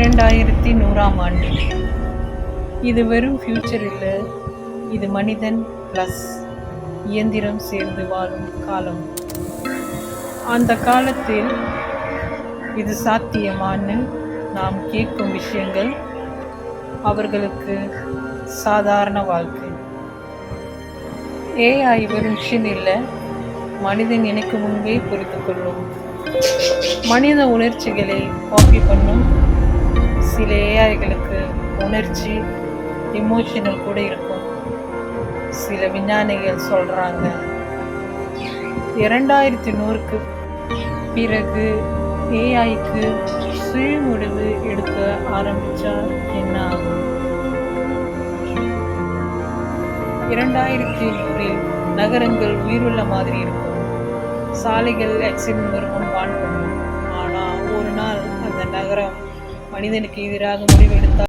2100ஆம் ஆண்டு. இது வெறும் ஃபியூச்சர் இல்லை, இது மனிதன் ப்ளஸ் இயந்திரம் சேர்ந்து வாழும் காலம். அந்த காலத்தில் இது சாத்தியமானு நாம் கேட்கும் விஷயங்கள் அவர்களுக்கு சாதாரண வாழ்க்கை. ஏஐ வெறும் மிஷின் இல்லை, மனிதன் எனக்கு முன்பே புரிந்து கொள்ளும். மனித உணர்ச்சிகளை காப்பி பண்ணும். சில ஏஐகளுக்கு உணர்ச்சி எமோஷனல் கூட இருக்கும். சில விஞ்ஞானிகள் சொல்கிறாங்க 2100க்கு பிறகு ஏஐக்கு சுய முடிவு எடுக்க ஆரம்பித்தா என்ன ஆகும்? 2100இல் நகரங்கள் உயிருள்ள மாதிரி இருக்கும். சாலைகள் ஆக்சிடென்ட் வருமுன் வான் பண்ணும். ஆனால் ஒரு நாள் அந்த நகரம் மனிதனுக்கு எதிராக முடிவெடுத்தால்